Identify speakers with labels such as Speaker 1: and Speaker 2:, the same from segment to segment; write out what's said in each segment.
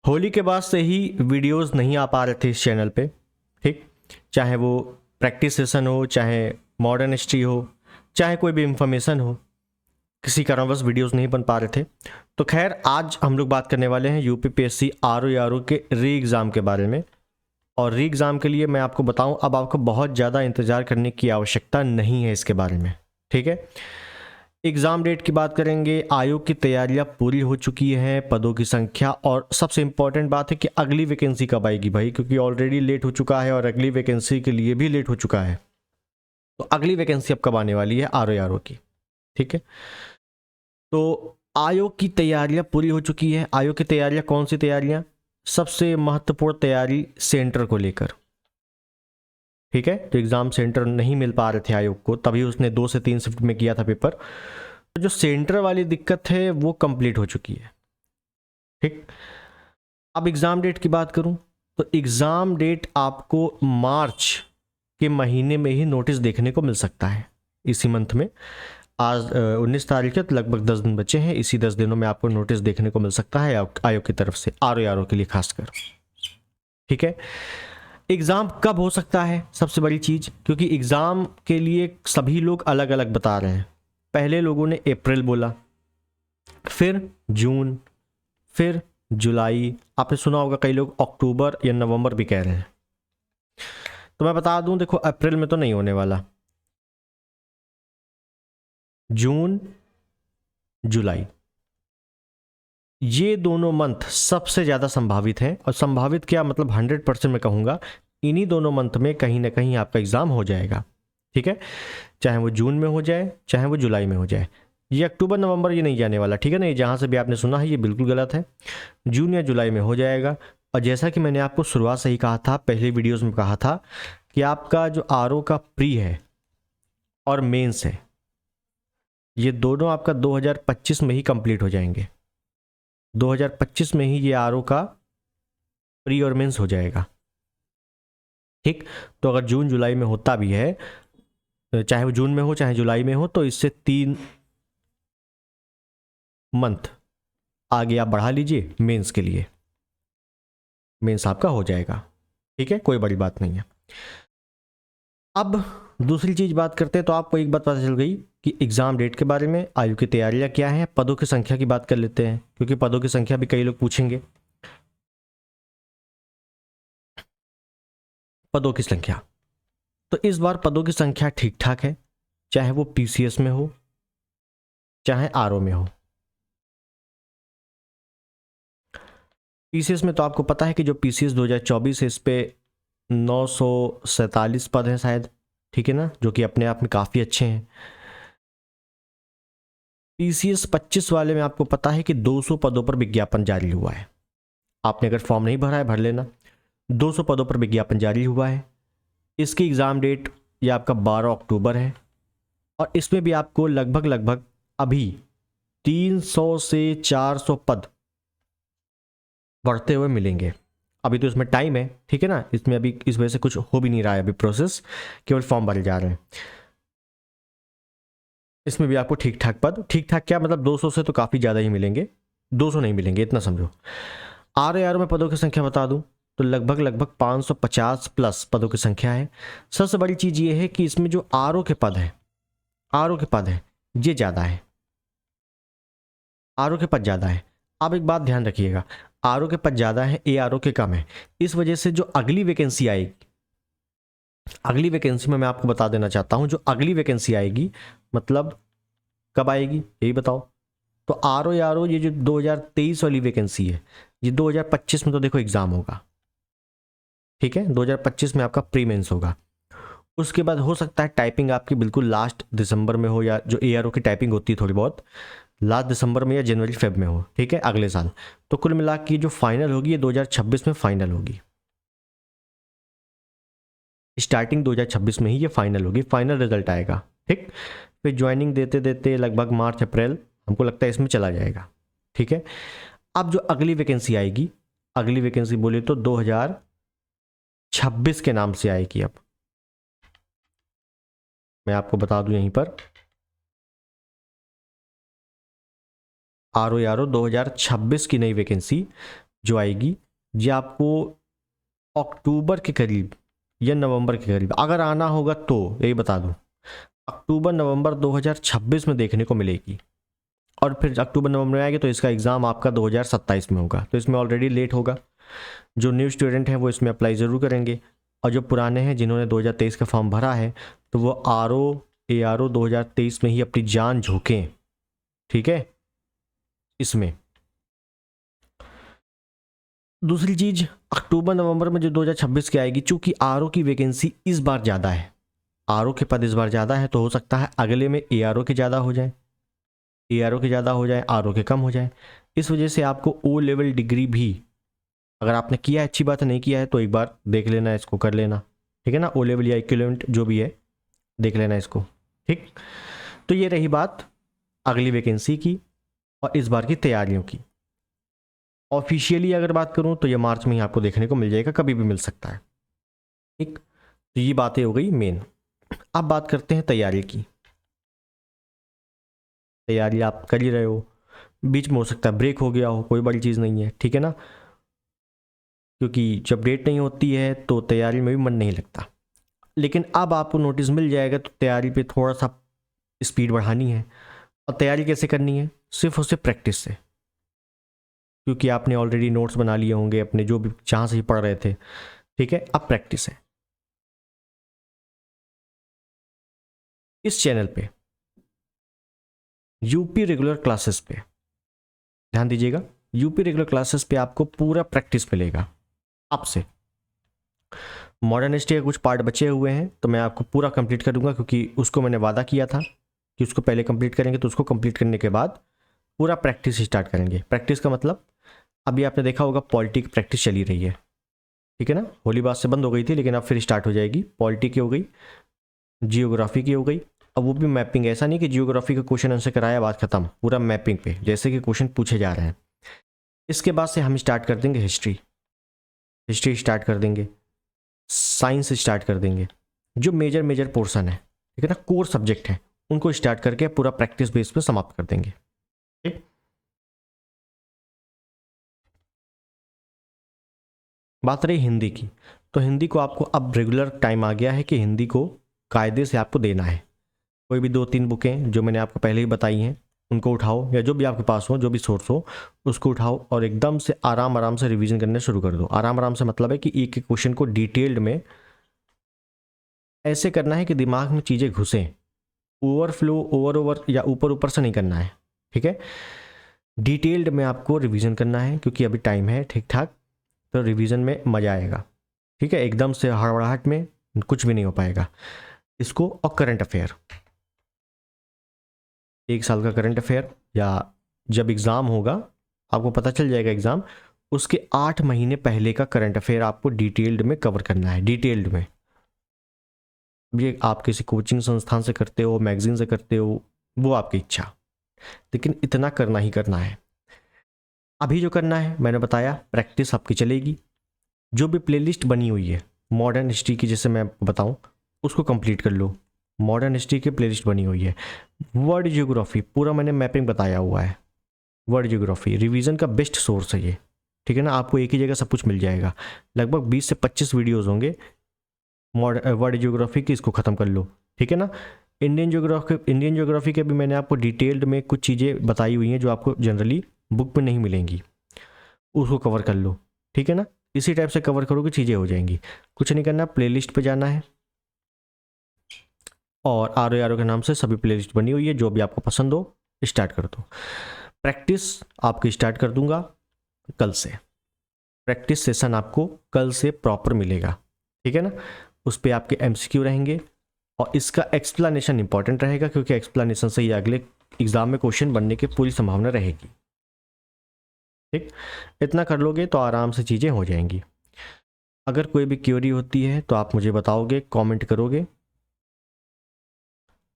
Speaker 1: होली के बाद से ही वीडियोस नहीं आ पा रहे थे इस चैनल पे, ठीक। चाहे वो प्रैक्टिस सेशन हो, चाहे मॉडर्न हिस्ट्री हो, चाहे कोई भी इंफॉर्मेशन हो, किसी कारणवश वीडियोस नहीं बन पा रहे थे। तो खैर आज हम लोग बात करने वाले हैं यूपीपीएससी आरओ के री एग्ज़ाम के बारे में। और री एग्ज़ाम के लिए मैं आपको बताऊं, अब आपको बहुत ज़्यादा इंतज़ार करने की आवश्यकता नहीं है इसके बारे में, ठीक है। एग्ज़ाम डेट की बात करेंगे, आयोग की तैयारियां पूरी हो चुकी हैं, पदों की संख्या, और सबसे इंपॉर्टेंट बात है कि अगली वैकेंसी कब आएगी भाई, क्योंकि ऑलरेडी लेट हो चुका है और अगली वैकेंसी के लिए भी लेट हो चुका है। तो अगली वैकेंसी अब कब आने वाली है आरओ की, ठीक है। तो आयोग की तैयारियां पूरी हो चुकी है। आयोग की तैयारियां कौन सी तैयारियां? सबसे महत्वपूर्ण तैयारी सेंटर को लेकर, ठीक है। तो एग्ज़ाम सेंटर नहीं मिल पा रहे थे आयोग को, तभी उसने 2 से 3 शिफ्ट में किया था पेपर। तो जो सेंटर वाली दिक्कत है वो कंप्लीट हो चुकी है, ठीक। अब एग्ज़ाम डेट की बात करूं तो एग्ज़ाम डेट आपको मार्च के महीने में ही नोटिस देखने को मिल सकता है, इसी मंथ में। आज 19 तारीख है, तो लगभग 10 दिन बचे हैं। इसी 10 दिनों में आपको नोटिस देखने को मिल सकता है आयोग की तरफ से, आरओ के लिए खासकर, ठीक है। एग्ज़ाम कब हो सकता है, सबसे बड़ी चीज़, क्योंकि एग्ज़ाम के लिए सभी लोग अलग अलग बता रहे हैं। पहले लोगों ने अप्रैल बोला, फिर जून, फिर जुलाई, आपने सुना होगा कई लोग अक्टूबर या नवंबर भी कह रहे हैं। तो मैं बता दूं, देखो अप्रैल में तो नहीं होने वाला, जून जुलाई ये दोनों मंथ सबसे ज़्यादा संभावित हैं। और संभावित क्या मतलब, 100% मैं कहूँगा इन्हीं दोनों मंथ में कहीं ना कहीं आपका एग्ज़ाम हो जाएगा, ठीक है। चाहे वो जून में हो जाए, चाहे वो जुलाई में हो जाए। ये अक्टूबर नवंबर ये नहीं जाने वाला, ठीक है ना। ये जहाँ से भी आपने सुना है ये बिल्कुल गलत है। जून या जुलाई में हो जाएगा। और जैसा कि मैंने आपको शुरुआत से ही कहा था, पहले वीडियोज़ में कहा था कि आपका जो आरओ का प्री है और मेंस है, ये दोनों आपका 2025 में ही कंप्लीट हो जाएंगे। 2025 में ही ये आरओ का प्री और मेंस हो जाएगा, ठीक। तो अगर जून जुलाई में होता भी है, चाहे वो जून में हो चाहे जुलाई में हो, तो इससे 3 मंथ आगे आप बढ़ा लीजिए मेंस के लिए, मेंस आपका हो जाएगा, ठीक है। कोई बड़ी बात नहीं है। अब दूसरी चीज बात करते हैं। तो आपको एक बात पता चल गई कि एग्जाम डेट के बारे में, आयु की तैयारियां क्या हैं। पदों की संख्या की बात कर लेते हैं, क्योंकि पदों की संख्या भी कई लोग पूछेंगे। पदों की संख्या, तो इस बार पदों की संख्या ठीक ठाक है, चाहे वो पीसीएस में हो चाहे आरओ में हो। पीसीएस में तो आपको पता है कि जो पीसीएस 2024 है, इस पे 947 पद हैं शायद, ठीक है ना, जो कि अपने आप में काफ़ी अच्छे हैं। पीसीएस 25 वाले में आपको पता है कि 200 पदों पर विज्ञापन जारी हुआ है। आपने अगर फॉर्म नहीं भरा है भर लेना। 200 पदों पर विज्ञापन जारी हुआ है। इसकी एग्ज़ाम डेट ये आपका 12 अक्टूबर है। और इसमें भी आपको लगभग अभी 300 से 400 पद बढ़ते हुए मिलेंगे। अभी तो इसमें टाइम है, ठीक है ना। इसमें अभी इस वजह से कुछ हो भी नहीं रहा है अभी प्रोसेस, केवल फॉर्म भरे जा रहे हैं। इसमें भी आपको ठीक ठाक पद, ठीक ठाक क्या मतलब 200 से तो काफ़ी ज़्यादा ही मिलेंगे, 200 नहीं मिलेंगे, इतना समझो। आरओ में पदों की संख्या बता दूं तो लगभग 550 प्लस पदों की संख्या है। सबसे बड़ी चीज़ ये है कि इसमें जो आरओ के पद हैं, आरओ के पद हैं ये ज़्यादा है, आरओ के पद ज़्यादा है। आप एक बात ध्यान रखिएगा, आरओ के पद ज़्यादा है, एआरओ के कम है। इस वजह से जो अगली वैकेंसी आएगी, अगली वैकेंसी में मैं आपको बता देना चाहता हूं, जो अगली वैकेंसी आएगी मतलब कब आएगी यही बताओ। तो आरओ ये जो 2023 वाली वैकेंसी है, ये 2025 में तो देखो एग्ज़ाम होगा, ठीक है। 2025 में आपका प्री मेंस होगा। उसके बाद हो सकता है टाइपिंग आपकी बिल्कुल लास्ट दिसंबर में हो, या जो एआरओ की टाइपिंग होती है थोड़ी बहुत लास्ट दिसंबर में या जनवरी फेब में हो, ठीक है, अगले साल। तो कुल मिला के जो फाइनल होगी ये 2026 में फाइनल होगी। स्टार्टिंग 2026 में ही ये फाइनल होगी, फाइनल रिजल्ट आएगा, ठीक। फिर ज्वाइनिंग देते देते लगभग मार्च अप्रैल हमको लगता है इसमें चला जाएगा, ठीक है। अब जो अगली वैकेंसी आएगी, अगली वैकेंसी बोले तो 2026 के नाम से आएगी। अब मैं आपको बता दूं यहीं पर, आरओ 2026 की नई वैकेंसी जो आएगी ये आपको अक्टूबर के करीब या नवंबर के करीब, अगर आना होगा तो यही बता दूं, अक्टूबर नवंबर 2026 में देखने को मिलेगी। और फिर अक्टूबर नवंबर में आएगी तो इसका एग्ज़ाम आपका 2027 में होगा, तो इसमें ऑलरेडी लेट होगा। जो न्यू स्टूडेंट हैं वो इसमें अप्लाई ज़रूर करेंगे, और जो पुराने हैं जिन्होंने 2023 का फॉर्म भरा है तो वो ARO 2023 में ही अपनी जान झोंकें, ठीक है। इसमें दूसरी चीज़, अक्टूबर नवंबर में जो 2026 की आएगी, चूंकि ARO की वैकेंसी इस बार ज़्यादा है, ARO के पद इस बार ज़्यादा है, तो हो सकता है अगले में ARO के ज़्यादा हो जाए, ARO के ज़्यादा हो जाए, ARO के कम हो जाए। इस वजह से आपको O लेवल डिग्री भी, अगर आपने किया है अच्छी बात है, नहीं किया है तो एक बार देख लेना, इसको कर लेना, ठीक है ना। O लेवल या इक्विवेलेंट जो भी है देख लेना इसको, ठीक। तो ये रही बात अगली वैकेंसी की और इस बार की तैयारियों की। ऑफिशियली अगर बात करूं तो ये मार्च में ही आपको देखने को मिल जाएगा, कभी भी मिल सकता है, ठीक। तो ये बातें हो गई मेन। अब बात करते हैं तैयारी की। तैयारी आप कर ही रहे हो, बीच में हो सकता है ब्रेक हो गया हो, कोई बड़ी चीज़ नहीं है, ठीक है ना, क्योंकि जब डेट नहीं होती है तो तैयारी में भी मन नहीं लगता। लेकिन अब आपको नोटिस मिल जाएगा तो तैयारी पे थोड़ा सा स्पीड बढ़ानी है। और तैयारी कैसे करनी है? सिर्फ और सिर्फ प्रैक्टिस से, क्योंकि आपने ऑलरेडी नोट्स बना लिए होंगे अपने, जो भी जहाँ से ही पढ़ रहे थे, ठीक है। अब प्रैक्टिस है। इस चैनल पे यूपी रेगुलर क्लासेस पे ध्यान दीजिएगा, यूपी रेगुलर क्लासेस पे आपको पूरा प्रैक्टिस मिलेगा। आपसे मॉडर्न हिस्ट्री के कुछ पार्ट बचे हुए हैं तो मैं आपको पूरा कंप्लीट करूंगा, क्योंकि उसको मैंने वादा किया था कि उसको पहले कंप्लीट करेंगे, तो उसको कंप्लीट करने के बाद पूरा प्रैक्टिस स्टार्ट करेंगे। प्रैक्टिस का मतलब अभी आपने देखा होगा पॉलिटी की प्रैक्टिस चली रही है, ठीक है ना। होली बात से बंद हो गई थी लेकिन अब फिर स्टार्ट हो जाएगी। पॉलिटी की हो गई, जियोग्राफी की हो गई, अब वो भी मैपिंग। ऐसा नहीं कि जियोग्राफी का क्वेश्चन आंसर कराया बात खत्म, पूरा मैपिंग पे जैसे कि क्वेश्चन पूछे जा रहे हैं। इसके बाद से हम स्टार्ट कर देंगे हिस्ट्री स्टार्ट कर देंगे, साइंस स्टार्ट कर देंगे, जो मेजर पोर्शन है, ठीक है ना, कोर सब्जेक्ट है, उनको स्टार्ट करके पूरा प्रैक्टिस बेस पे समाप्त कर देंगे, ठीक। बात रही हिंदी की, तो हिंदी को आपको अब रेगुलर टाइम आ गया है कि हिंदी को कायदे से आपको देना है। कोई भी 2-3 बुकें जो मैंने आपको पहले ही बताई हैं उनको उठाओ, या जो भी आपके पास हो, जो भी सोर्स हो उसको उठाओ और एकदम से आराम से रिवीजन करने शुरू कर दो। आराम से मतलब है कि एक एक क्वेश्चन को डिटेल्ड में ऐसे करना है कि दिमाग में चीज़ें घुसें, ओवरफ्लो ओवर या ऊपर से नहीं करना है, ठीक है। डिटेल्ड में आपको रिवीजन करना है, क्योंकि अभी टाइम है ठीक ठाक, तो रिवीजन में मज़ा आएगा, ठीक है। एकदम से हड़बड़ाहट में कुछ भी नहीं हो पाएगा। इसको और करंट अफेयर, 1 साल का करंट अफेयर, या जब एग्ज़ाम होगा आपको पता चल जाएगा एग्ज़ाम, उसके 8 महीने पहले का करंट अफेयर आपको डिटेल्ड में कवर करना है, डिटेल्ड में। ये आप किसी कोचिंग संस्थान से करते हो, मैगजीन से करते हो, वो आपकी इच्छा, लेकिन इतना करना ही करना है। अभी जो करना है मैंने बताया, प्रैक्टिस आपकी चलेगी। जो भी प्लेलिस्ट बनी हुई है मॉडर्न हिस्ट्री की, जैसे मैं बताऊं, उसको कंप्लीट कर लो। मॉडर्न हिस्ट्री की प्लेलिस्ट बनी हुई है। वर्ल्ड ज्योग्राफी पूरा मैंने मैपिंग बताया हुआ है। वर्ल्ड ज्योग्राफी रिवीजन का बेस्ट सोर्स है ये, ठीक है ना। आपको एक ही जगह सब कुछ मिल जाएगा। लगभग 20 से 25 वीडियोज़ होंगे वर्ल्ड ज्योग्राफी की, इसको ख़त्म कर लो, ठीक है ना। इंडियन ज्योग्राफी के भी मैंने आपको डिटेल्ड में कुछ चीज़ें बताई हुई हैं जो आपको जनरली बुक में नहीं मिलेंगी, उसको कवर कर लो, ठीक है ना। इसी टाइप से कवर करोगे चीज़ें हो जाएंगी। कुछ नहीं करना, प्लेलिस्ट पे जाना है और आर के नाम से सभी प्लेलिस्ट बनी हुई है, जो भी आपको पसंद हो स्टार्ट कर दो। प्रैक्टिस आपकी स्टार्ट कर दूंगा कल से। प्रैक्टिस सेशन आपको कल से प्रॉपर मिलेगा, ठीक है ना। उस पर आपके MCQ रहेंगे और इसका एक्सप्लेनेशन इंपॉर्टेंट रहेगा, क्योंकि एक्सप्लेनेशन से ही अगले एग्जाम में क्वेश्चन बनने की पूरी संभावना रहेगी, ठीक। इतना कर लोगे तो आराम से चीज़ें हो जाएंगी। अगर कोई भी क्वेरी होती है तो आप मुझे बताओगे, कमेंट करोगे।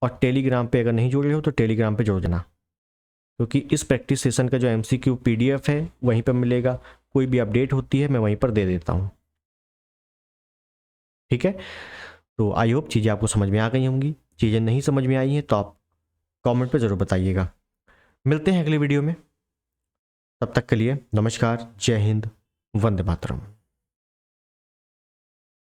Speaker 1: और टेलीग्राम पे अगर नहीं जुड़े हो तो टेलीग्राम पे जुड़ जाना, क्योंकि इस प्रैक्टिस सेशन का जो MCQ PDF है वहीं पर मिलेगा। कोई भी अपडेट होती है मैं वहीं पर दे देता हूँ, ठीक है। तो आई होप चीज़ें आपको समझ में आ गई होंगी। चीज़ें नहीं समझ में आई हैं तो आप कमेंट पे ज़रूर बताइएगा। मिलते हैं अगले वीडियो में, तब तक के लिए नमस्कार, जय हिंद, वंदे मातरम।